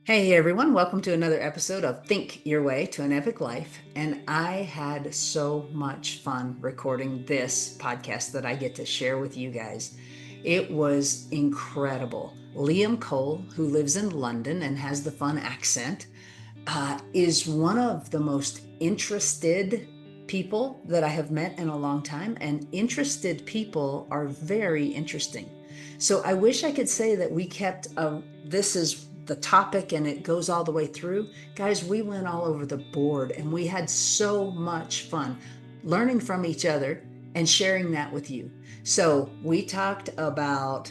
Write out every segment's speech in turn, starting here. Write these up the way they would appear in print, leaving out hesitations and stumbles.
Hey everyone, welcome to another episode of Think Your Way to an Epic Life. And I had so much fun recording this podcast that I get to share with you guys. It was incredible. Liam Cole, who lives in London and has the fun accent, is one of the most interested people that I have met in a long time. And interested people are very interesting. So I wish I could say that we kept this is the topic and it goes all the way through. Guys, we went all over the board and we had so much fun learning from each other and sharing that with you. So we talked about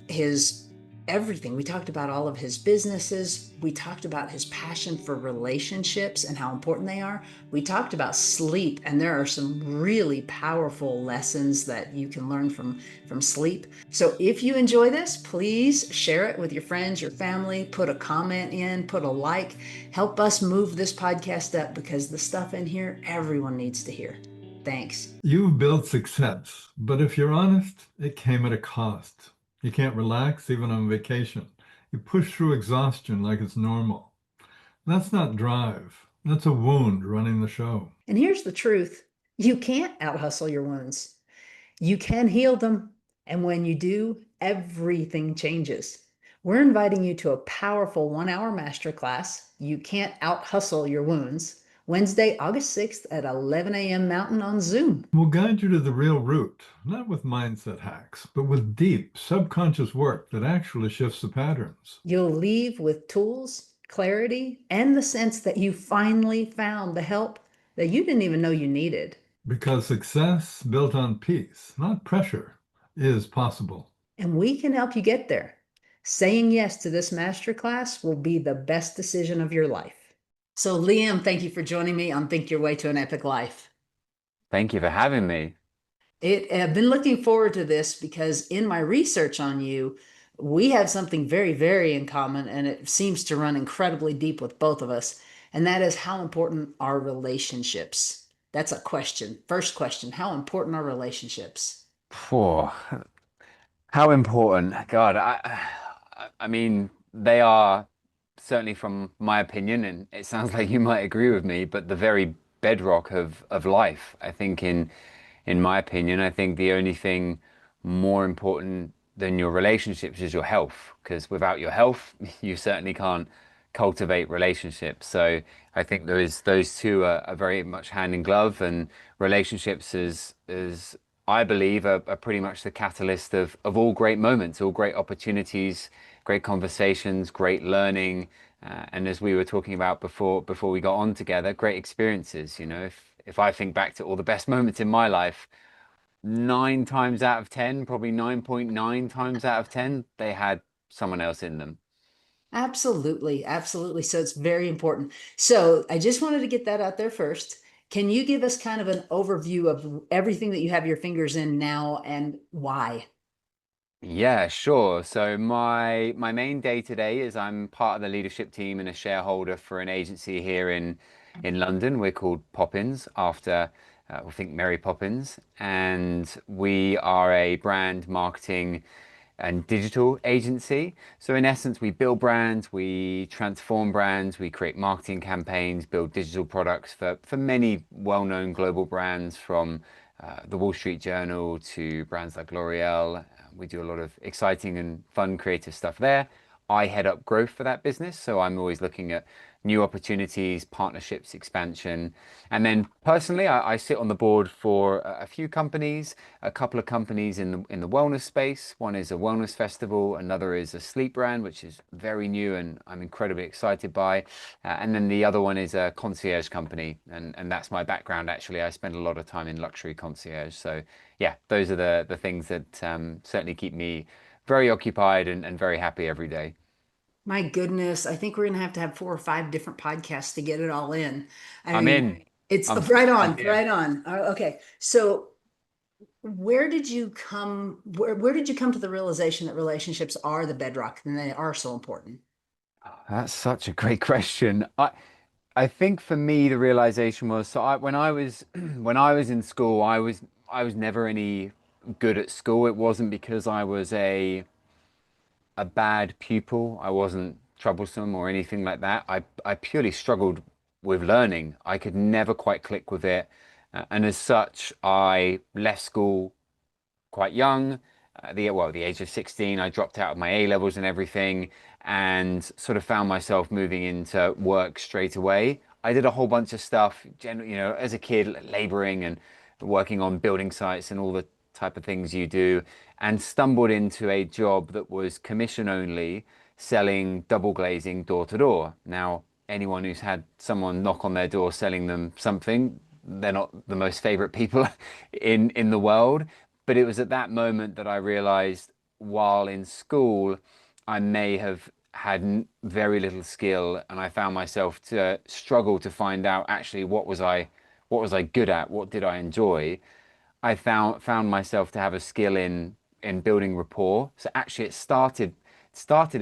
his everything. We talked about all of his businesses. We talked about his passion for relationships and how important they are. We talked about sleep, and there are some really powerful lessons that you can learn from sleep. So if you enjoy this, please share it with your friends, your family, put a comment in, put a like, help us move this podcast up because the stuff in here everyone needs to hear. Thanks. You've built success, but if you're honest, it came at a cost. You can't relax even on vacation. You push through exhaustion like it's normal. That's not drive. That's a wound running the show. And here's the truth. You can't out hustle your wounds. You can heal them. And when you do, everything changes. We're inviting you to a powerful 1 hour masterclass. You can't out hustle your wounds. Wednesday, August 6th at 11 a.m. Mountain on Zoom. We'll guide you to the real root, not with mindset hacks, but with deep, subconscious work that actually shifts the patterns. You'll leave with tools, clarity, and the sense that you finally found the help that you didn't even know you needed. Because success built on peace, not pressure, is possible. And we can help you get there. Saying yes to this masterclass will be the best decision of your life. So, Liam, thank you for joining me on Think Your Way to an Epic Life. Thank you for having me. I've been looking forward to this because in my research on you, we have something very, very in common, and it seems to run incredibly deep with both of us. And that is how important are relationships? That's a question. First question, how important are relationships? For how important, God, I mean, they are certainly from my opinion, and it sounds like you might agree with me, but the very bedrock of life. I think in my opinion, I think the only thing more important than your relationships is your health, because without your health, you certainly can't cultivate relationships. So I think those two are very much hand in glove, and relationships is I believe are pretty much the catalyst of all great moments, all great opportunities, great conversations, great learning, and as we were talking about before we got on together, great experiences. You know, if I think back to all the best moments in my life, 9 times out of 10, probably 9.9 times out of 10, they had someone else in them. Absolutely, absolutely. So it's very important. So I just wanted to get that out there first. Can you give us kind of an overview of everything that you have your fingers in now and why? Yeah, sure. So my main day today is I'm part of the leadership team and a shareholder for an agency here in London. We're called Poppins after we think Mary Poppins, and we are a brand marketing and digital agency. So in essence, we build brands, we transform brands, we create marketing campaigns, build digital products for many well-known global brands from the Wall Street Journal to brands like L'Oreal. We do a lot of exciting and fun creative stuff there. I head up growth for that business, so I'm always looking at new opportunities, partnerships, expansion. And then personally, I sit on the board for a few companies, a couple of companies in the wellness space. One is a wellness festival, another is a sleep brand, which is very new and I'm incredibly excited by. And then the other one is a concierge company, and that's my background actually. I spend a lot of time in luxury concierge. So yeah, those are the things that certainly keep me very occupied and very happy every day. My goodness, I think we're going to have 4 or 5 different podcasts to get it all in. I I'm mean, in. it's I'm right I'm on, here. right on. Okay. So where did you come to the realization that relationships are the bedrock and they are so important? That's such a great question. I think for me the realization was when I was when I was in school, I was never any good at school. It wasn't because I was a bad pupil. I wasn't troublesome or anything like that. I purely struggled with learning. I could never quite click with it. And as such, I left school quite young. The age of 16, I dropped out of my A levels and everything, and sort of found myself moving into work straight away. I did a whole bunch of stuff, as a kid, laboring and working on building sites and all the type of things you do, and stumbled into a job that was commission only, selling double glazing door to door. Now, anyone who's had someone knock on their door selling them something, they're not the most favorite people in the world. But it was at that moment that I realized while in school, I may have had very little skill, and I found myself to struggle to find out actually what was I good at, what did I enjoy. I found myself to have a skill in building rapport. So actually it started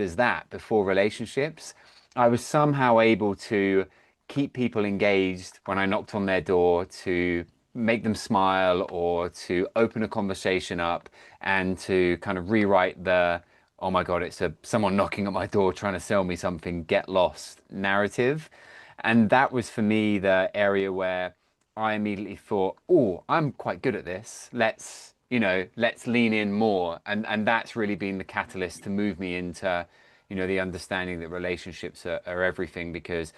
as that before relationships. I was somehow able to keep people engaged when I knocked on their door, to make them smile or to open a conversation up, and to kind of rewrite the oh my God, it's someone knocking at my door trying to sell me something, get lost narrative. And that was for me the area where I immediately thought, oh, I'm quite good at this. Let's lean in more. And that's really been the catalyst to move me into, the understanding that relationships are everything. Because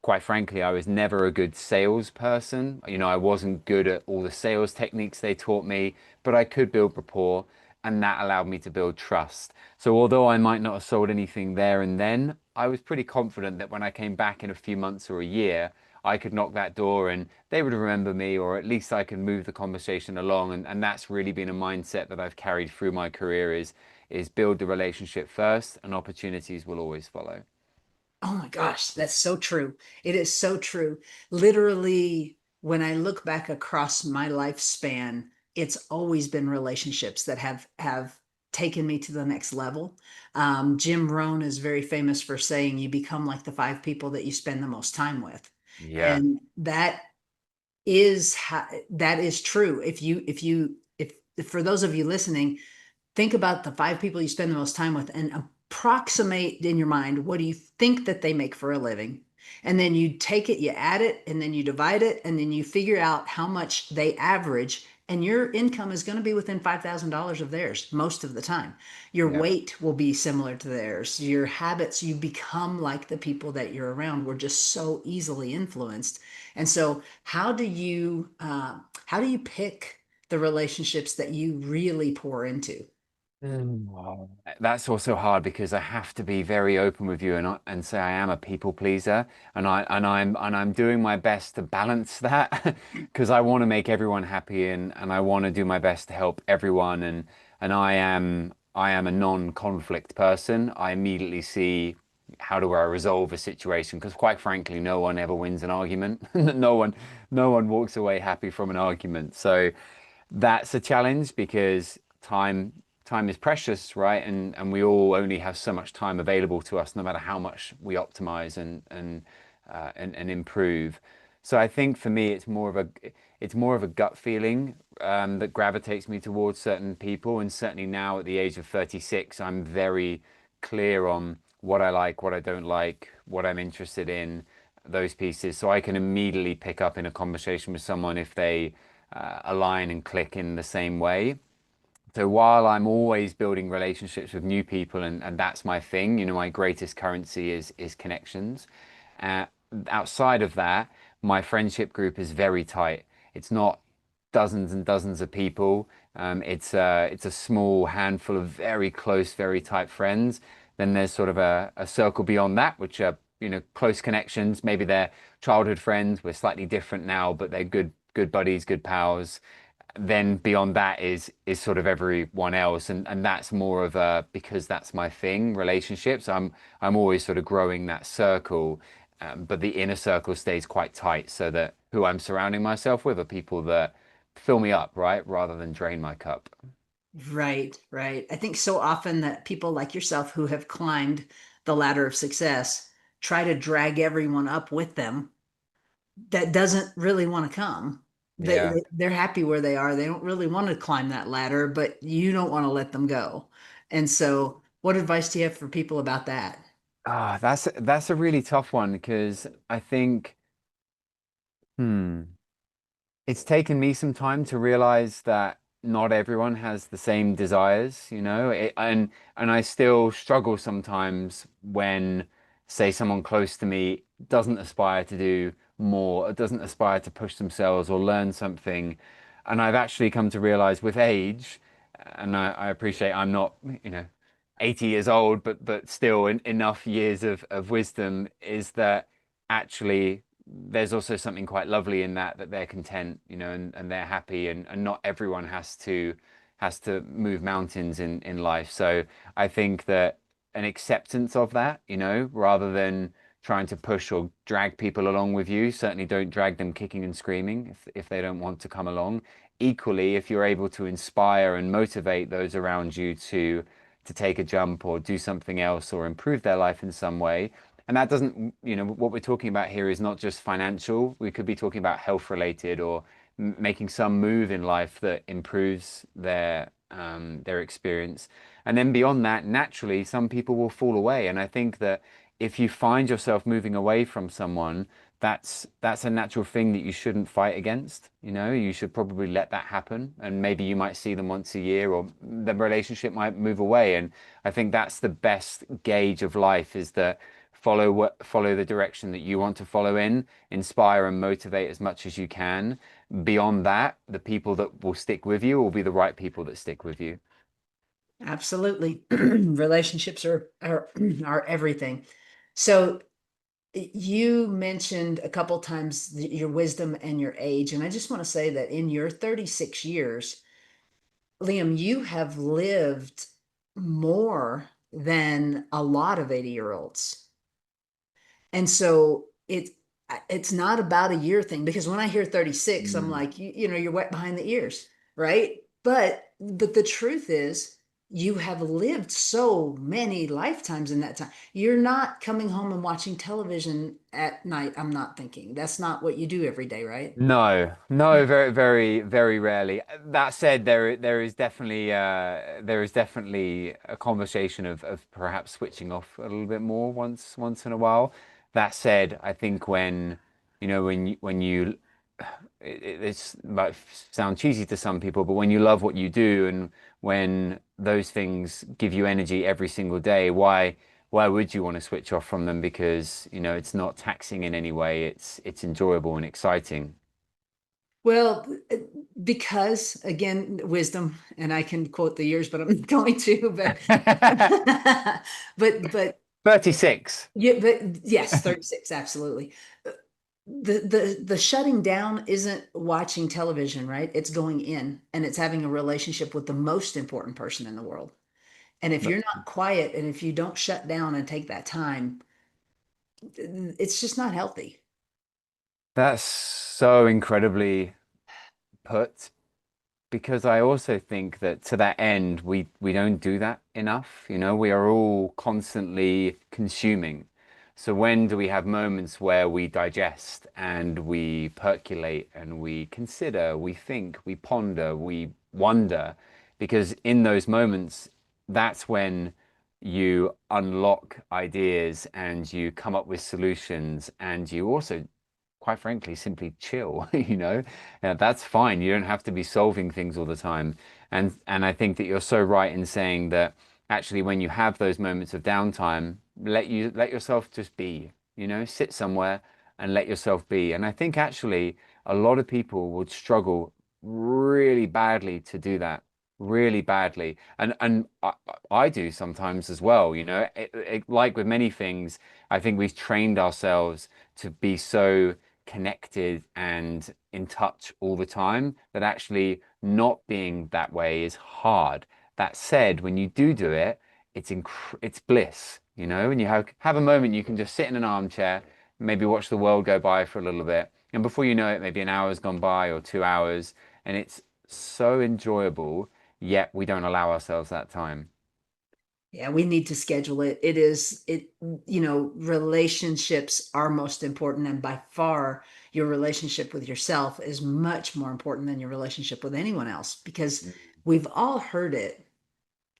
quite frankly, I was never a good salesperson. I wasn't good at all the sales techniques they taught me, but I could build rapport, and that allowed me to build trust. So although I might not have sold anything there and then, I was pretty confident that when I came back in a few months or a year, I could knock that door and they would remember me, or at least I could move the conversation along. And that's really been a mindset that I've carried through my career is build the relationship first and opportunities will always follow. Oh my gosh, that's so true. It is so true. Literally, when I look back across my lifespan, it's always been relationships that have taken me to the next level. Jim Rohn is very famous for saying you become like the five people that you spend the most time with. Yeah. And that is true. If for those of you listening, think about the five people you spend the most time with and approximate in your mind what do you think that they make for a living. And then you take it, you add it, and then you divide it, and then you figure out how much they average. And your income is going to be within $5,000 of theirs most of the time. Your Yeah. weight will be similar to theirs. Your habits, you become like the people that you're around. We're just so easily influenced. And so, how do you pick the relationships that you really pour into? Wow. That's also hard because I have to be very open with you and say I am a people pleaser, and I'm doing my best to balance that because I want to make everyone happy, and I want to do my best to help everyone, and I am a non-conflict person. I immediately see how do I resolve a situation, because quite frankly no one ever wins an argument. No one walks away happy from an argument. So that's a challenge because time is precious, right? And we all only have so much time available to us, no matter how much we optimize and improve. So I think for me, it's more of a gut feeling that gravitates me towards certain people. And certainly now at the age of 36, I'm very clear on what I like, what I don't like, what I'm interested in, those pieces. So I can immediately pick up in a conversation with someone if they align and click in the same way. So while I'm always building relationships with new people, and that's my thing, my greatest currency is connections. Uh, Outside of that, my friendship group is very tight. It's not dozens and dozens of people. It's a small handful of very close, very tight friends. Then there's sort of a circle beyond that, which are, close connections. Maybe they're childhood friends. We're slightly different now, but they're good buddies, good pals. Then beyond that is sort of everyone else, and that's more of a, because that's my thing, relationships. I'm always sort of growing that circle, but the inner circle stays quite tight, so that who I'm surrounding myself with are people that fill me up, right, rather than drain my cup. Right, right. I think so often that people like yourself who have climbed the ladder of success try to drag everyone up with them that doesn't really want to come. They, Yeah. they they're happy where they are. They don't really want to climb that ladder, but you don't want to let them go. And so, what advice do you have for people about that? That's a really tough one because I think, hmm. It's taken me some time to realize that not everyone has the same desires, and I still struggle sometimes when, say, someone close to me doesn't aspire to do more, or doesn't aspire to push themselves or learn something. And I've actually come to realize with age, and I appreciate I'm not, 80 years old, but still enough years of wisdom is that actually there's also something quite lovely in that they're content, and they're happy, and not everyone has to move mountains in life. So I think that an acceptance of that, rather than trying to push or drag people along with you, certainly don't drag them kicking and screaming if they don't want to come along. Equally, if you're able to inspire and motivate those around you to take a jump or do something else or improve their life in some way, and that doesn't, what we're talking about here is not just financial. We could be talking about health related or making some move in life that improves their experience. And then beyond that, naturally, some people will fall away. And I think that if you find yourself moving away from someone, that's a natural thing that you shouldn't fight against. You should probably let that happen. And maybe you might see them once a year, or the relationship might move away. And I think that's the best gauge of life, is that follow the direction that you want to follow in, inspire and motivate as much as you can. Beyond that, the people that will stick with you will be the right people that stick with you. Absolutely. Relationships are everything. So you mentioned a couple times your wisdom and your age, and I just want to say that in your 36 years, Liam, you have lived more than a lot of 80-year-olds. And so it's not about a year thing, because when I hear 36, I'm Mm. like, you're wet behind the ears, right? But the truth is, you have lived so many lifetimes in that time. You're not coming home and watching television at night. I'm not thinking. That's not what you do every day, right? No, no, very, very, very rarely. That said, there is definitely a conversation of perhaps switching off a little bit more once in a while. That said, I think when you it's might sound cheesy to some people, but when you love what you do and when those things give you energy every single day, why would you want to switch off from them? Because it's not taxing in any way. It's enjoyable and exciting. Well, because again, wisdom, and I can quote the years, but I'm not going to, but 36. yeah, but yes, 36, absolutely. The shutting down isn't watching television, right? It's going in and it's having a relationship with the most important person in the world. And if you're not quiet and if you don't shut down and take that time, it's just not healthy. That's so incredibly put, because I also think that to that end, we don't do that enough. We are all constantly consuming. So when do we have moments where we digest and we percolate and we consider, we think, we ponder, we wonder? Because in those moments, that's when you unlock ideas and you come up with solutions, and you also, quite frankly, simply chill. Yeah, that's fine. You don't have to be solving things all the time. And I think that you're so right in saying that actually when you have those moments of downtime, let yourself just be, sit somewhere and let yourself be. And I think actually a lot of people would struggle really badly to do that. Really badly. And I do sometimes as well, like with many things, I think we've trained ourselves to be so connected and in touch all the time that actually not being that way is hard. That said, when you do it, it's bliss, and you have a moment you can just sit in an armchair, maybe watch the world go by for a little bit, and before you know it, maybe an hour's gone by or 2 hours, and it's so enjoyable, yet we don't allow ourselves that time. Yeah, we need to schedule it. Relationships are most important, and by far, your relationship with yourself is much more important than your relationship with anyone else, because we've all heard it.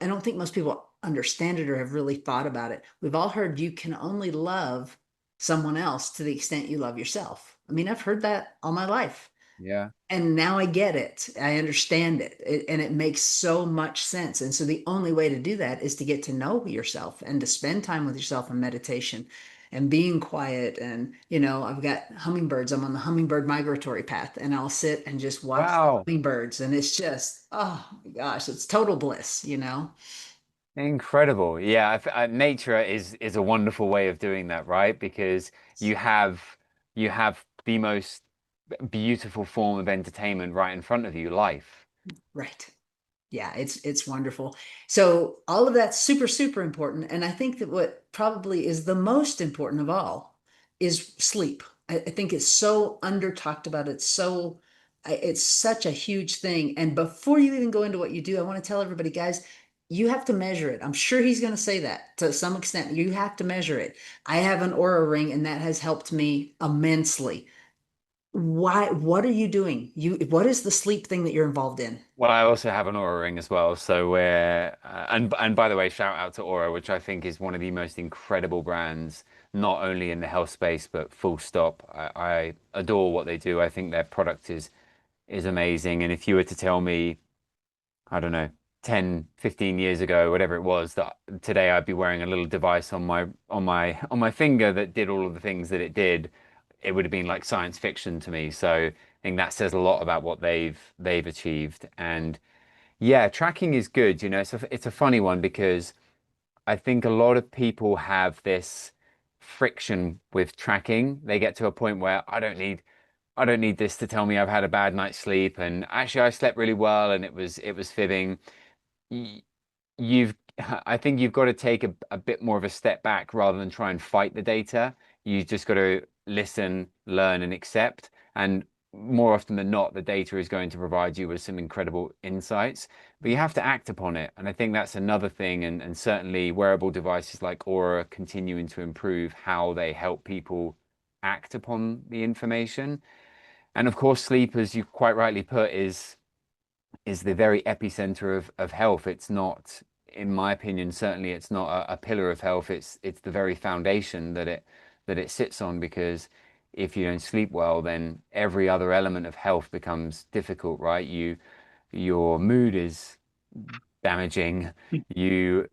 I don't think most people understand it or have really thought about it. We've all heard you can only love someone else to the extent you love yourself. I mean, I've heard that all my life. Yeah. And now I get it. I understand and it makes so much sense. And so the only way to do that is to get to know yourself and to spend time with yourself in meditation and being quiet. And, I've got hummingbirds. I'm on the hummingbird migratory path, and I'll sit and just watch the Wow. hummingbirds. And it's just, oh my gosh, it's total bliss. Incredible. Yeah, nature is a wonderful way of doing that, right? Because you have you have the most beautiful form of entertainment right in front of you, life. Right. Yeah, it's wonderful. So all of that's super, super important. And I think that what probably is the most important of all is sleep. I think it's so under talked about. It's such a huge thing. And before you even go into what you do, I want to tell everybody, guys, you have to measure it. I'm sure he's going to say that to some extent. You have to measure it. I have an Aura ring, and that has helped me immensely. What are you doing? What is the sleep thing that you're involved in? Well, I also have an Aura ring as well. So we're and by the way, shout out to Aura, which I think is one of the most incredible brands, not only in the health space, but full stop. I adore what they do. I think their product is amazing. And if you were to tell me, I don't know, 10, 15 years ago, whatever it was, that today I'd be wearing a little device on my finger that did all of the things that it did, it would have been like science fiction to me. So I think that says a lot about what they've achieved. And yeah, tracking is good. It's a funny one because I think a lot of people have this friction with tracking. They get to a point where I don't need this to tell me I've had a bad night's sleep, and actually I slept really well and it was fibbing. Y- You've I think you've got to take a bit more of a step back rather than try and fight the data. You just got to listen, learn, and accept. And more often than not, the data is going to provide you with some incredible insights, but you have to act upon it. And I think that's another thing. And certainly wearable devices like Aura continuing to improve how they help people act upon the information. And of course, sleep, as you quite rightly put, is the very epicenter of health. It's not, in my opinion, certainly it's not a pillar of health. It's the very foundation that it sits on, because if you don't sleep well, then every other element of health becomes difficult, right? Your mood is damaging. You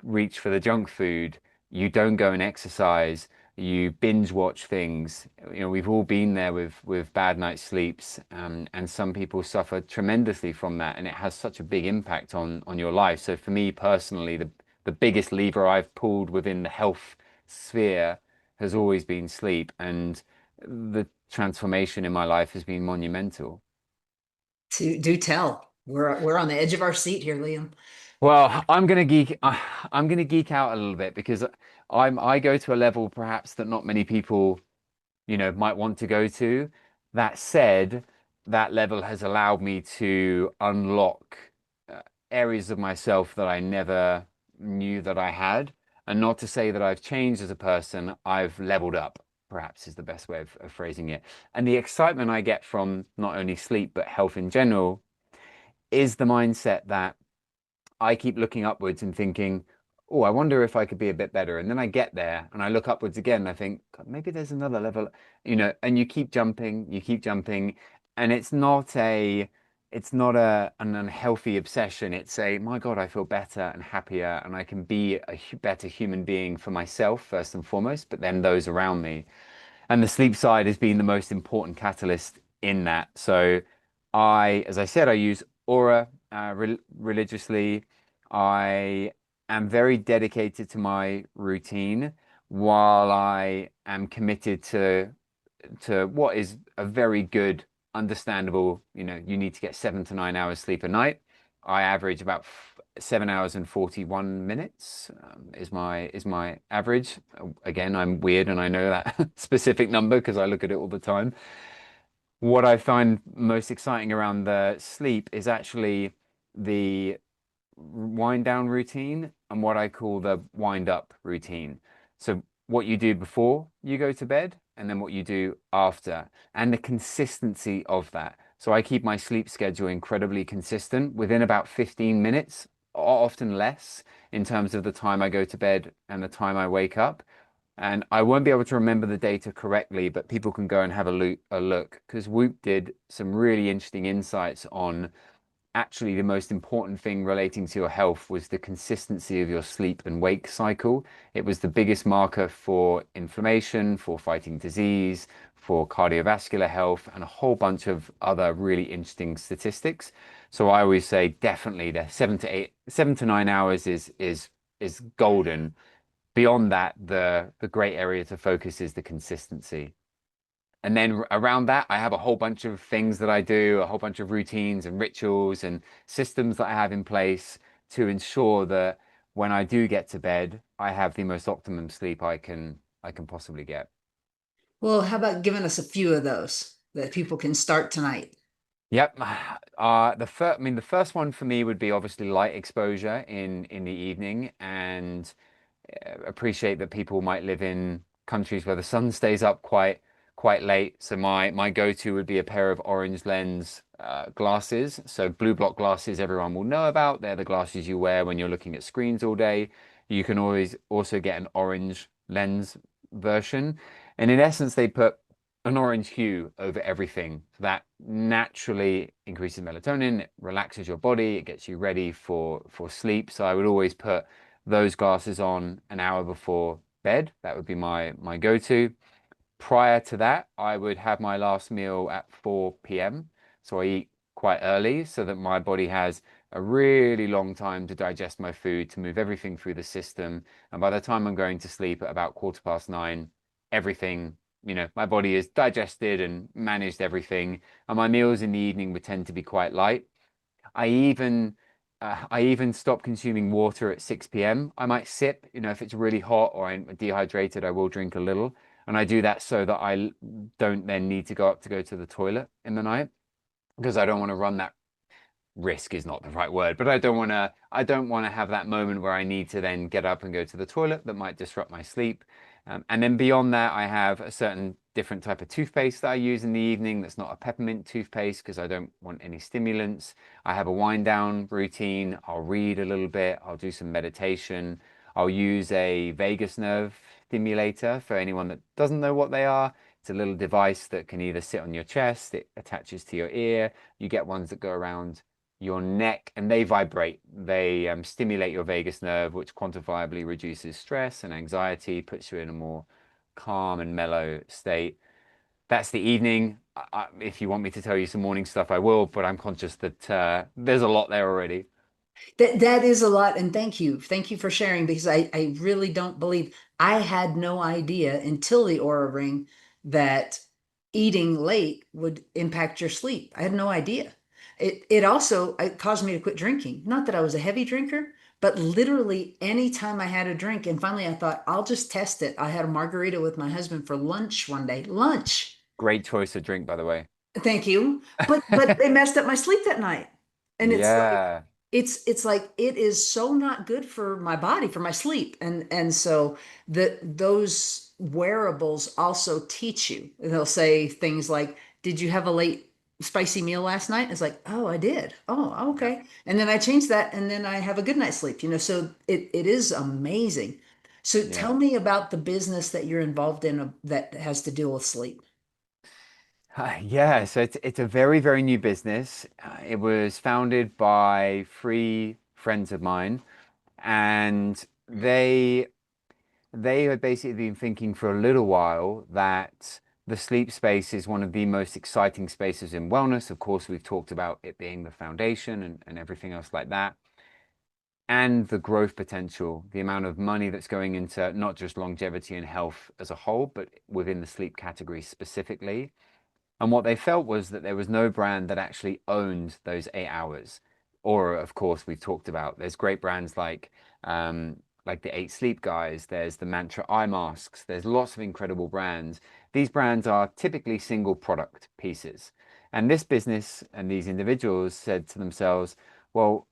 reach for the junk food. You don't go and exercise. You binge watch things. We've all been there with bad night sleeps, and some people suffer tremendously from that, and it has such a big impact on your life. So for me personally, the biggest lever I've pulled within the health sphere has always been sleep, and the transformation in my life has been monumental. To do tell. We're on the edge of our seat here, Liam. Well, I'm gonna geek out a little bit because I go to a level perhaps that not many people, might want to go to. That said, that level has allowed me to unlock uh, areas of myself that I never knew that I had. And not to say that I've changed as a person, I've leveled up, perhaps is the best way of phrasing it. And the excitement I get from not only sleep, but health in general is the mindset that I keep looking upwards and thinking, oh, I wonder if I could be a bit better. And then I get there and I look upwards again and I think, God, maybe there's another level, and you keep jumping. And it's not an unhealthy obsession. It's my God, I feel better and happier and I can be a better human being for myself first and foremost, but then those around me. And the sleep side has been the most important catalyst in that. So as I said, I use Aura religiously. I am very dedicated to my routine while I am committed to what is a very good, understandable, you need to get 7 to 9 hours sleep a night. I average about 7 hours and 41 minutes, is my average. Again, I'm weird and I know that specific number because I look at it all the time. What I find most exciting around the sleep is actually the wind down routine and what I call the wind up routine. So what you do before you go to bed and then what you do after, and the consistency of that. So I keep my sleep schedule incredibly consistent. Within about 15 minutes, often less in terms of the time I go to bed and the time I wake up. And I won't be able to remember the data correctly, but people can go and have a look because Whoop did some really interesting insights on actually the most important thing relating to your health was the consistency of your sleep and wake cycle. It was the biggest marker for inflammation, for fighting disease, for cardiovascular health, and a whole bunch of other really interesting statistics. So I always say definitely the 7 to 9 hours is golden. Beyond that, the great area to focus is the consistency. And then around that, I have a whole bunch of things that I do, a whole bunch of routines and rituals and systems that I have in place to ensure that when I do get to bed, I have the most optimum sleep I can possibly get. Well, how about giving us a few of those that people can start tonight? Yep. The first one for me would be obviously light exposure in the evening, and appreciate that people might live in countries where the sun stays up quite late. So my go-to would be a pair of orange lens glasses. So blue block glasses everyone will know about. They're the glasses you wear when you're looking at screens all day. You can always also get an orange lens version. And in essence, they put an orange hue over everything. So that naturally increases melatonin, it relaxes your body, it gets you ready for sleep. So I would always put those glasses on an hour before bed. That would be my go-to. Prior to that, I would have my last meal at 4 p.m. So I eat quite early so that my body has a really long time to digest my food, to move everything through the system. And by the time I'm going to sleep at about 9:15, everything, my body has digested and managed everything. And my meals in the evening would tend to be quite light. I even I even stop consuming water at 6 p.m. I might sip, if it's really hot or I'm dehydrated, I will drink a little. And I do that so that I don't then need to go up to go to the toilet in the night because I don't want to run that risk is not the right word, but I don't want to have that moment where I need to then get up and go to the toilet that might disrupt my sleep. And then beyond that, I have a certain different type of toothpaste that I use in the evening that's not a peppermint toothpaste because I don't want any stimulants. I have a wind down routine. I'll read a little bit. I'll do some meditation. I'll use a vagus nerve stimulator for anyone that doesn't know what they are. It's a little device that can either sit on your chest, it attaches to your ear. You get ones that go around your neck and they vibrate. They stimulate your vagus nerve, which quantifiably reduces stress and anxiety, puts you in a more calm and mellow state. That's the evening. If you want me to tell you some morning stuff, I will, but I'm conscious that there's a lot there already. That is a lot, and thank you for sharing because I really don't believe I had no idea until the Aura Ring that eating late would impact your sleep. I had no idea. It also it caused me to quit drinking. Not that I was a heavy drinker, but literally anytime I had a drink, and finally I thought I'll just test it. I had a margarita with my husband for lunch one day. Lunch. Great choice of drink, by the way. Thank you. But they messed up my sleep that night. And it's like Yeah, it's like it is so not good for my body, for my sleep. And so those wearables also teach you. They'll say things like, "Did you have a late spicy meal last night?" It's like, "Oh, I did. Oh, yeah, okay." And then I change that and then I have a good night's sleep, So it is amazing. So yeah. tell me about the business that you're involved in that has to deal with sleep. Yeah, so it's a very, very new business. It was founded by three friends of mine, and they had basically been thinking for a little while that the sleep space is one of the most exciting spaces in wellness. Of course, we've talked about it being the foundation and everything else like that, and the growth potential, the amount of money that's going into not just longevity and health as a whole, but within the sleep category specifically. And what they felt was that there was no brand that actually owned those 8 hours. Or, of course, we've talked about there's great brands like the Eight Sleep Guys, there's the Mantra eye masks, there's lots of incredible brands. These brands are typically single product pieces. And this business and these individuals said to themselves, well,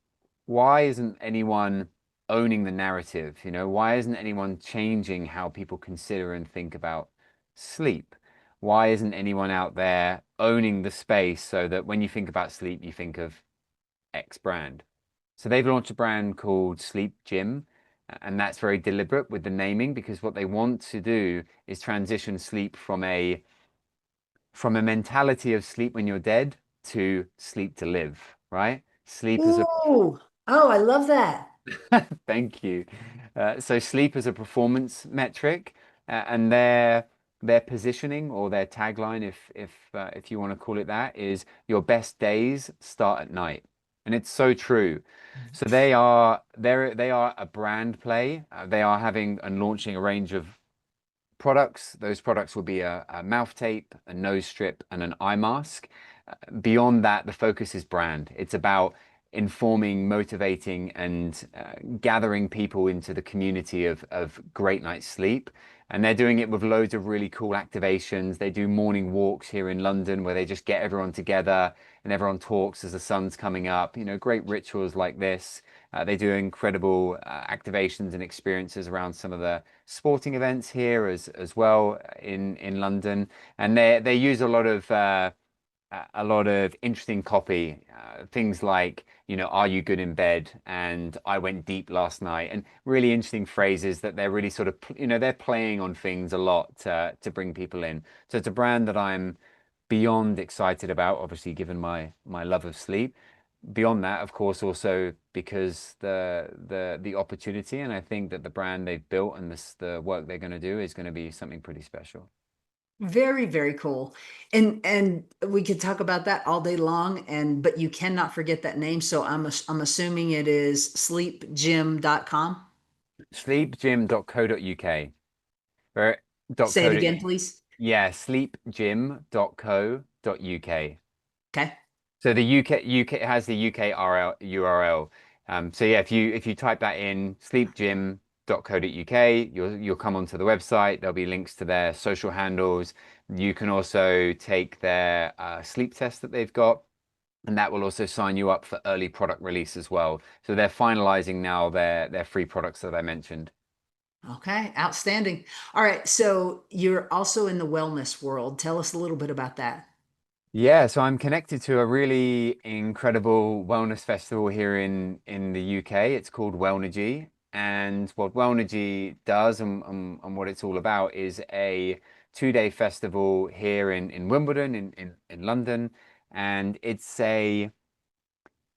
why isn't anyone owning the narrative? Why isn't anyone changing how people consider and think about sleep? Why isn't anyone out there owning the space so that when you think about sleep, you think of X brand? So they've launched a brand called Sleep Gym, and that's very deliberate with the naming because what they want to do is transition sleep from a mentality of sleep when you're dead to sleep to live, right? Sleep as a Ooh, oh, I love that. thank you. So sleep is a performance metric, and their positioning or their tagline, if you want to call it that, is your best days start at night, and it's so true. So they are a brand play. They are having and launching a range of products. Those products will be a mouth tape, a nose strip, and an eye mask. Beyond that, the focus is brand. It's about informing, motivating, and gathering people into the community of great night's sleep. And they're doing it with loads of really cool activations. They do morning walks here in London where they just get everyone together and everyone talks as the sun's coming up. You know, great rituals like this. They do incredible activations and experiences around some of the sporting events here as well in London, and they use a lot of interesting copy, things like, you know, are you good in bed? And I went deep last night, and really interesting phrases that they're really sort of, you know, they're playing on things a lot to bring people in. So it's a brand that I'm beyond excited about, obviously, given my love of sleep. Beyond that, of course, also because the opportunity, and I think that the brand they've built and the work they're going to do is going to be something pretty special. Very, very cool. And we could talk about that all day long, and but you cannot forget that name. So I'm assuming it is sleepgym.com. Sleepgym.co.uk. Very dot Say it co dot again, please. yeah, sleepgym.co.uk. Okay. So the UK has the UK URL. So yeah, if you type that in sleepgym.co.uk, you'll come onto the website. There'll be links to their social handles. You can also take their sleep test that they've got, and that will also sign you up for early product release as well. So they're finalizing now their free products that I mentioned. Okay. Outstanding. All right. So you're also in the wellness world. Tell us a little bit about that. Yeah, so I'm connected to a really incredible wellness festival here in the UK. It's called Wellnergy. And what Wellnergy does and what it's all about is a 2-day festival here in Wimbledon, in London. And it's a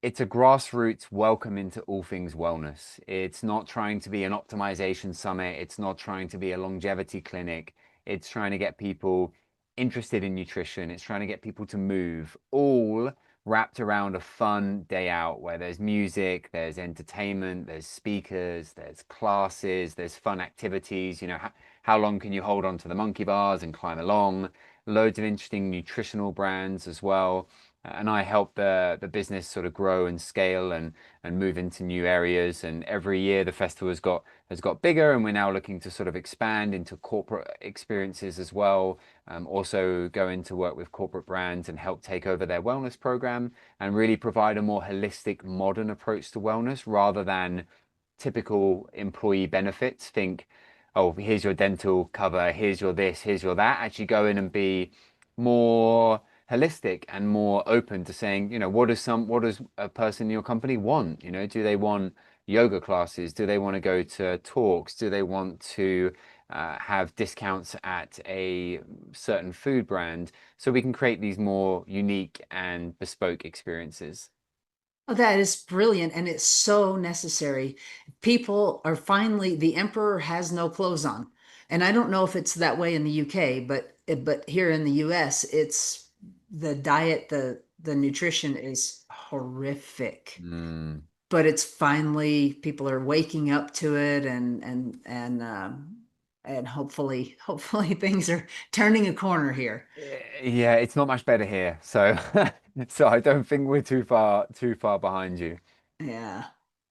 grassroots welcome into all things wellness. It's not trying to be an optimization summit. It's not trying to be a longevity clinic. It's trying to get people interested in nutrition. It's trying to get people to move, all wrapped around a fun day out where there's music, there's entertainment, there's speakers, there's classes, there's fun activities. You know, how long can you hold on to the monkey bars and climb along? Loads of interesting nutritional brands as well, and I help the business sort of grow and scale and move into new areas. And every year the festival has got bigger, and we're now looking to sort of expand into corporate experiences as well. Also go into work with corporate brands and help take over their wellness program and really provide a more holistic, modern approach to wellness rather than typical employee benefits. Think, oh, here's your dental cover, here's your this, here's your that. Actually go in and be more holistic and more open to saying, you know, what does a person in your company want? You know, do they want yoga classes? Do they want to go to talks? Do they want to have discounts at a certain food brand? So we can create these more unique and bespoke experiences. Oh, that is brilliant. And it's so necessary. People are finally, the emperor has no clothes on. And I don't know if it's that way in the UK, but here in the US, it's the diet, the nutrition is horrific. Mm. But it's finally people are waking up to it, and hopefully things are turning a corner here. Yeah, it's not much better here. So so I don't think we're too far behind you. Yeah.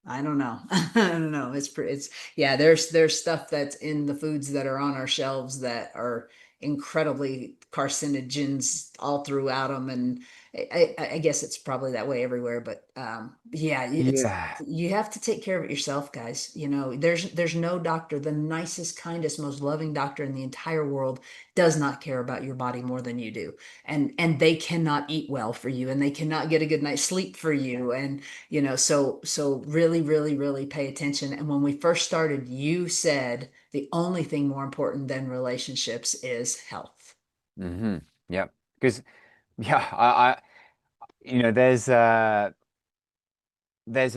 I don't know. I don't know. It's yeah, there's stuff that's in the foods that are on our shelves that are incredibly carcinogens all throughout them. And I guess it's probably that way everywhere, but yeah, it's Yeah. you have to take care of it yourself, guys. You know, there's no doctor, the nicest, kindest, most loving doctor in the entire world does not care about your body more than you do. And they cannot eat well for you, and they cannot get a good night's sleep for you. And you know, so really, really, really pay attention. And when we first started, you said the only thing more important than relationships is health. Hmm. Yeah. Because yeah, you know, there's a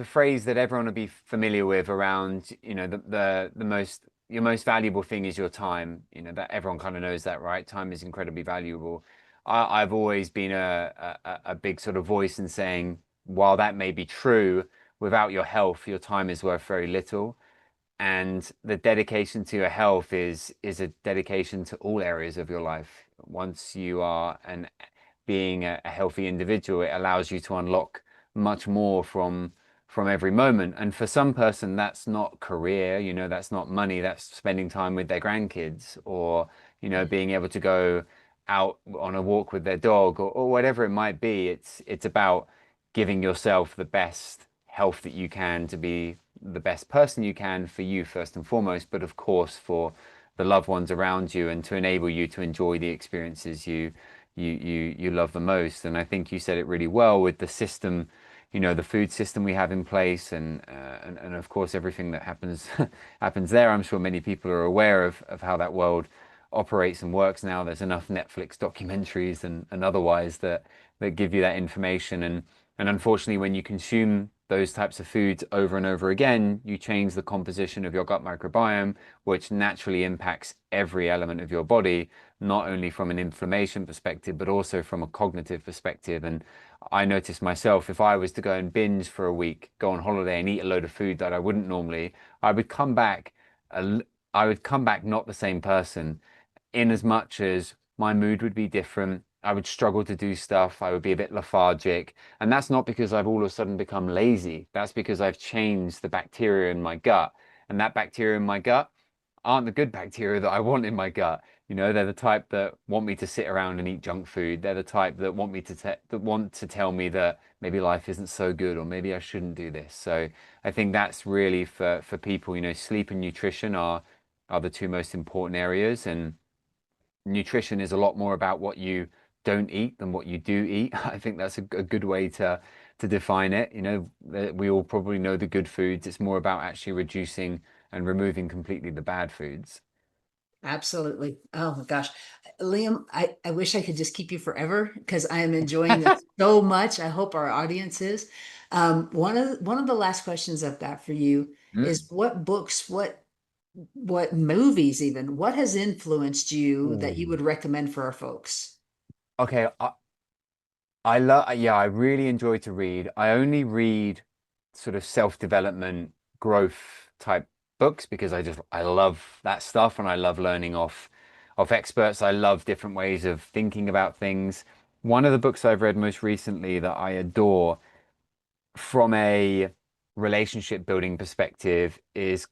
phrase that everyone will be familiar with around, you know, the most your most valuable thing is your time. You know, that everyone kind of knows that, right? Time is incredibly valuable. I've always been a big sort of voice in saying, while that may be true, without your health, your time is worth very little. And the dedication to your health is a dedication to all areas of your life. Once you are an being a healthy individual, it allows you to unlock much more from every moment. And for some person, that's not career, you know, that's not money, that's spending time with their grandkids, or, you know, being able to go out on a walk with their dog, or whatever it might be. It's about giving yourself the best health that you can to be the best person you can for you first and foremost, but of course for the loved ones around you, and to enable you to enjoy the experiences you love the most. And I think you said it really well with the system, you know, the food system we have in place, and of course everything that happens happens there. I'm sure many people are aware of how that world operates and works now. There's enough Netflix documentaries and otherwise that give you that information. And unfortunately, when you consume those types of foods over and over again, you change the composition of your gut microbiome, which naturally impacts every element of your body, not only from an inflammation perspective, but also from a cognitive perspective. And I noticed myself, if I was to go and binge for a week, go on holiday and eat a load of food that I wouldn't normally, I would come back, I would come back not the same person, in as much as my mood would be different. I would struggle to do stuff. I would be a bit lethargic. And that's not because I've all of a sudden become lazy. That's because I've changed the bacteria in my gut. And that bacteria in my gut aren't the good bacteria that I want in my gut. You know, they're the type that want me to sit around and eat junk food. They're the type that want me to that want to tell me that maybe life isn't so good, or maybe I shouldn't do this. So I think that's really for people, you know, sleep and nutrition are the two most important areas. And nutrition is a lot more about what you don't eat than what you do eat. I think that's a good way to define it. You know, we all probably know the good foods. It's more about actually reducing and removing completely the bad foods. Absolutely. Oh my gosh. Liam, I wish I could just keep you forever because I am enjoying this so much. I hope our audience is. One of the last questions I've got for you Mm. is what books, what movies even, what has influenced you that you Ooh. would recommend for our folks? Okay, I love, yeah, I really enjoy to read. I only read sort of self-development, growth type books because I love that stuff, and I love learning off experts. I love different ways of thinking about things. One of the books I've read most recently that I adore from a relationship building perspective is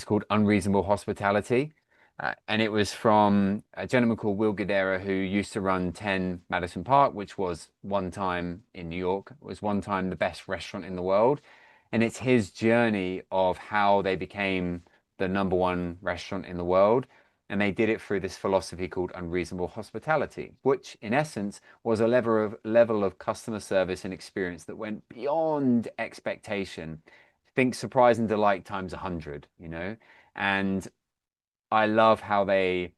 called Unreasonable Hospitality. And it was from a gentleman called Will Guidara, who used to run 10 Madison Park, which was one time in New York, was one time the best restaurant in the world. And it's his journey of how they became the number one restaurant in the world. And they did it through this philosophy called unreasonable hospitality, which in essence was a level of customer service and experience that went beyond expectation. Think surprise and delight times 100, you know? And I love how they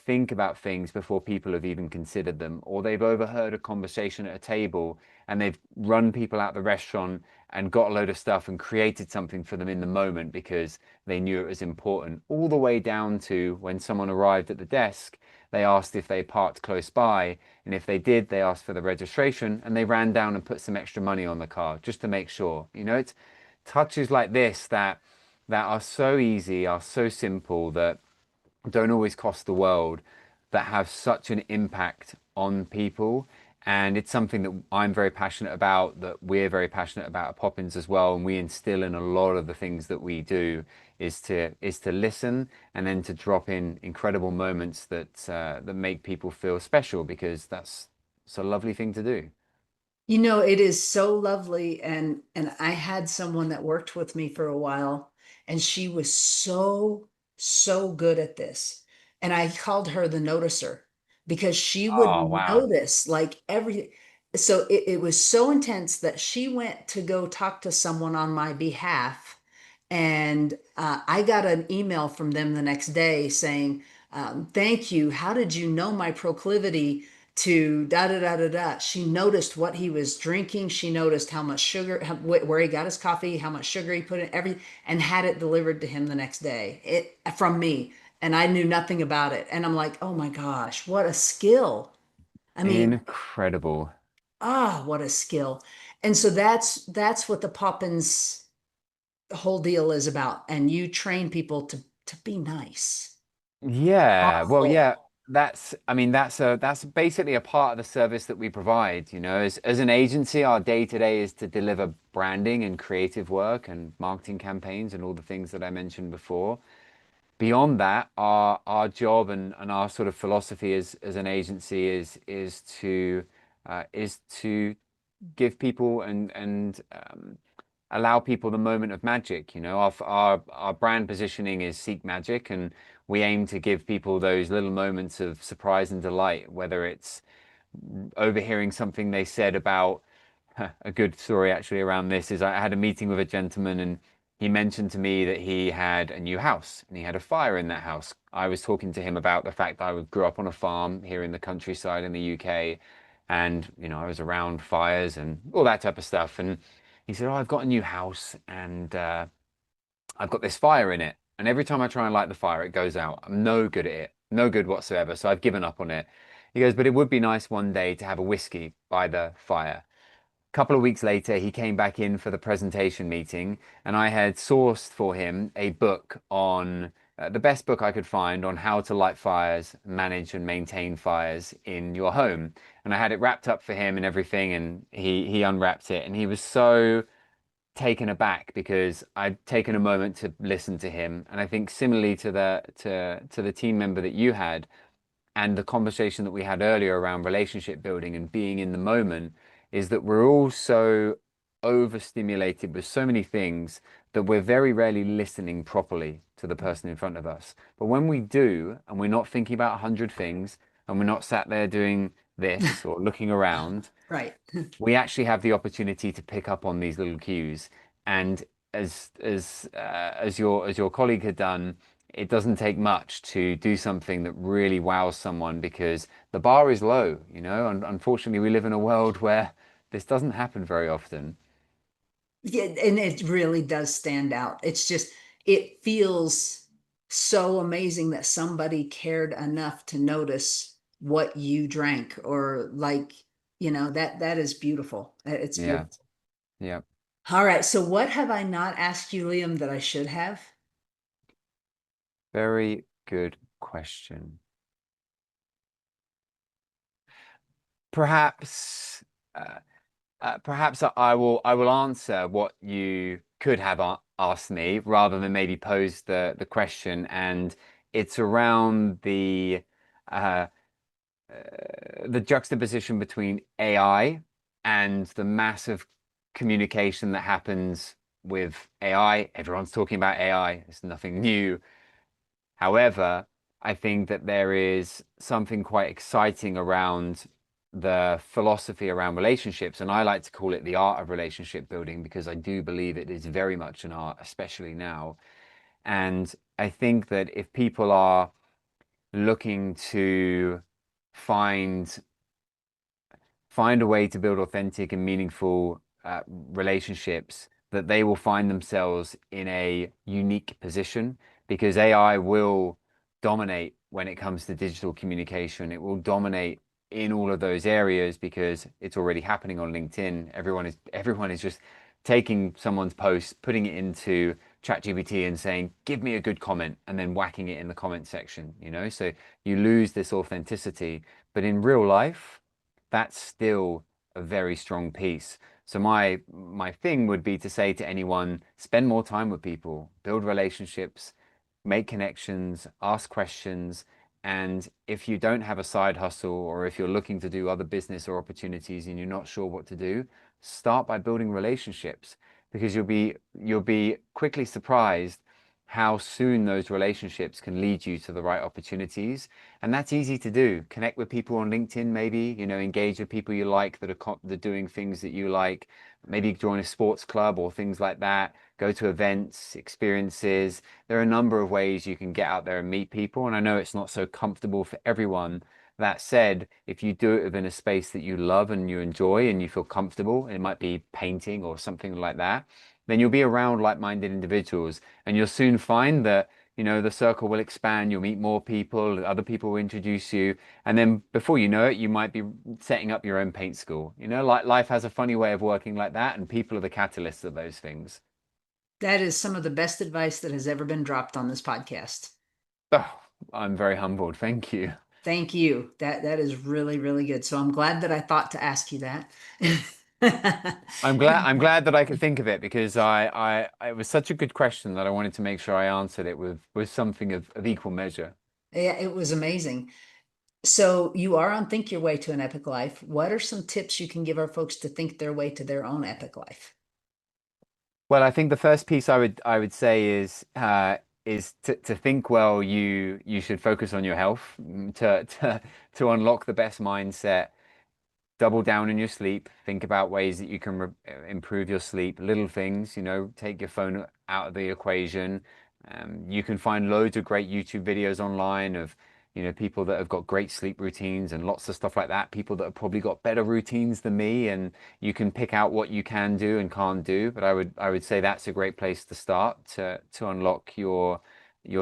think about things before people have even considered them, or they've overheard a conversation at a table and they've run people out the restaurant and got a load of stuff and created something for them in the moment because they knew it was important, all the way down to when someone arrived at the desk, they asked if they parked close by, and if they did, they asked for the registration, and they ran down and put some extra money on the car just to make sure. You know, it's touches like this that are so easy, are so simple, that don't always cost the world, that have such an impact on people. And it's something that I'm very passionate about, that we're very passionate about at Poppins as well. And we instill in a lot of the things that we do is to listen and then to drop in incredible moments that make people feel special, because that's it's a lovely thing to do. You know, it is so lovely, and I had someone that worked with me for a while, and she was so good at this. And I called her the noticer because she would Oh, wow. notice like every so it was so intense that she went to go talk to someone on my behalf. And I got an email from them the next day saying, thank you. How did you know my proclivity to da da da da da? She noticed what he was drinking. She noticed how much sugar, where he got his coffee, how much sugar he put in every, and had it delivered to him the next day. It from me, and I knew nothing about it. And I'm like, oh my gosh, what a skill! I mean, Incredible. what a skill! And so that's what the Poppins whole deal is about. And you train people to be nice. Yeah, well, Oh, yeah, I mean, that's basically a part of the service that we provide, you know. As an agency, our day to day is to deliver branding and creative work and marketing campaigns and all the things that I mentioned before. Beyond that, our job and our sort of philosophy as an agency is to give people and allow people the moment of magic. You know, our brand positioning is Seek Magic, and we aim to give people those little moments of surprise and delight, whether it's overhearing something they said about a good story actually around this is I had a meeting with a gentleman, and he mentioned to me that he had a new house and he had a fire in that house. I was talking to him about the fact that I grew up on a farm here in the countryside in the UK, and you know I was around fires and all that type of stuff. And he said, "Oh, I've got a new house, and I've got this fire in it. And every time I try and light the fire, it goes out. I'm no good at it, no good whatsoever. So I've given up on it." He goes, "But it would be nice one day to have a whiskey by the fire." A couple of weeks later, he came back in for the presentation meeting, and I had sourced for him a book on the best book I could find on how to light fires, manage and maintain fires in your home. And I had it wrapped up for him and everything, and he unwrapped it, and he was so taken aback because I'd taken a moment to listen to him. And I think similarly to the team member that you had, and the conversation that we had earlier around relationship building and being in the moment, is that we're all so overstimulated with so many things that we're very rarely listening properly to the person in front of us. But when we do, and we're not thinking about 100 things, and we're not sat there doing this or looking around, right. we actually have the opportunity to pick up on these little cues. And as your colleague had done, it doesn't take much to do something that really wows someone, because the bar is low, you know. And unfortunately, we live in a world where this doesn't happen very often. Yeah, and it really does stand out. It's just, it feels so amazing that somebody cared enough to notice what you drank, or like, that is beautiful. It's Yeah, beautiful. yeah. All right. So what have I not asked you, Liam, that I should have? Very good question. Perhaps. Uh, Perhaps I will answer what you could have asked me rather than maybe pose the question, and it's around uh, the juxtaposition between AI and the massive communication that happens with AI. Everyone's talking about AI. It's nothing new. However, I think that there is something quite exciting around the philosophy around relationships, and I like to call it the art of relationship building, because I do believe it is very much an art, especially now. And I think that if people are looking to find find a way to build authentic and meaningful relationships, that they will find themselves in a unique position, because AI will dominate when it comes to digital communication. It will dominate in all of those areas because it's already happening on LinkedIn. Everyone is just taking someone's post, putting it into ChatGPT and saying, "Give me a good comment," and then whacking it in the comment section, you know? So you lose this authenticity. But in real life, that's still a very strong piece. So my thing would be to say to anyone, spend more time with people, build relationships, make connections, ask questions. And if you don't have a side hustle, or if you're looking to do other business or opportunities and you're not sure what to do, start by building relationships, because you'll be quickly surprised how soon those relationships can lead you to the right opportunities. And that's easy to do. Connect with people on LinkedIn, maybe, engage with people you like that are doing things that you like. Maybe join a sports club or things like that. Go to events, experiences. There are a number of ways you can get out there and meet people. And I know it's not so comfortable for everyone. That said, if you do it within a space that you love and you enjoy and you feel comfortable, it might be painting or something like that, then you'll be around like-minded individuals, and you'll soon find that, the circle will expand. You'll meet more people, other people will introduce you, and then before you know it, you might be setting up your own paint school. Like life has a funny way of working like that, and people are the catalysts of those things. That is some of the best advice that has ever been dropped on this podcast. Oh, I'm very humbled. Thank you. Thank you. That is really, really good. So I'm glad that I thought to ask you that. I'm glad that I could think of it, because it was such a good question that I wanted to make sure I answered it with something of equal measure. Yeah, it was amazing. So you are on Think Your Way to an Epic Life. What are some tips you can give our folks to think their way to their own epic life? Well, I think the first piece I would say is to think well. You should focus on your health, to unlock the best mindset. Double down on your sleep. Think about ways that you can improve your sleep. Little things, take your phone out of the equation. You can find loads of great YouTube videos online of, people that have got great sleep routines and lots of stuff like that. People that have probably got better routines than me, and you can pick out what you can do and can't do. But I would say that's a great place to start to unlock your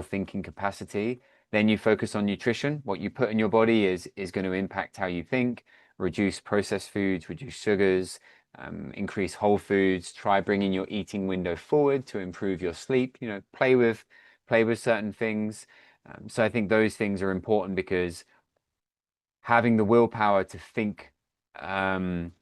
thinking capacity. Then you focus on nutrition. What you put in your body is going to impact how you think. Reduce processed foods, reduce sugars, increase whole foods. Try bringing your eating window forward to improve your sleep. Play with certain things. So I think those things are important, because having the willpower to think in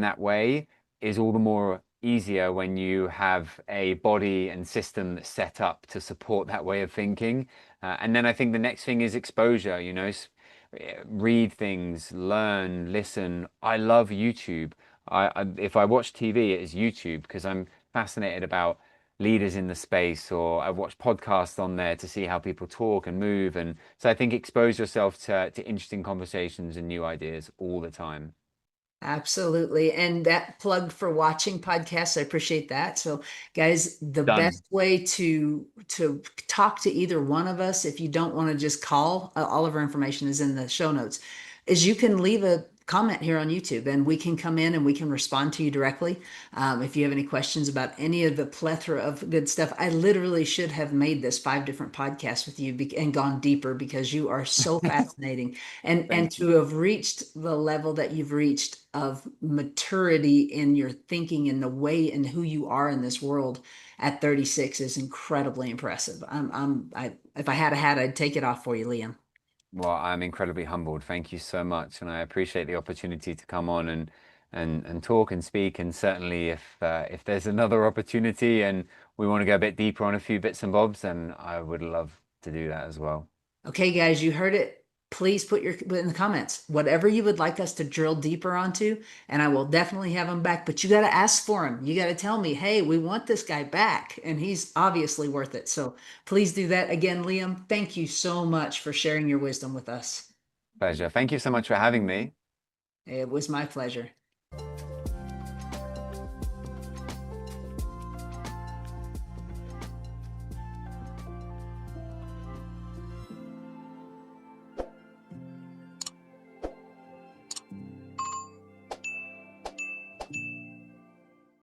that way is all the more easier when you have a body and system that's set up to support that way of thinking. And then I think the next thing is exposure. Read things, learn, listen. I love YouTube. If I watch TV, it is YouTube, because I'm fascinated about leaders in the space, or I've watched podcasts on there to see how people talk and move. And so I think expose yourself to interesting conversations and new ideas all the time. Absolutely. And that plug for watching podcasts, I appreciate that. So guys, the Done. best way to talk to either one of us, if you don't want to just call, all of our information is in the show notes, is you can leave a comment here on YouTube and we can come in and we can respond to you directly. If you have any questions about any of the plethora of good stuff, I literally should have made this 5 different podcasts with you and gone deeper, because you are so fascinating. And Thank to you. have reached the level that you've reached of maturity in your thinking and the way and who you are in this world at 36 is incredibly impressive. If I had a hat, I'd take it off for you, Liam. Well, I'm incredibly humbled. Thank you so much, and I appreciate the opportunity to come on and talk and speak. And certainly, if there's another opportunity and we want to go a bit deeper on a few bits and bobs, then I would love to do that as well. Okay, guys, you heard it. Please put in the comments whatever you would like us to drill deeper onto, and I will definitely have him back. But you got to ask for him. You got to tell me, hey, we want this guy back, and he's obviously worth it. So please do that. Again, Liam, thank you so much for sharing your wisdom with us. Pleasure. Thank you so much for having me. It was my pleasure.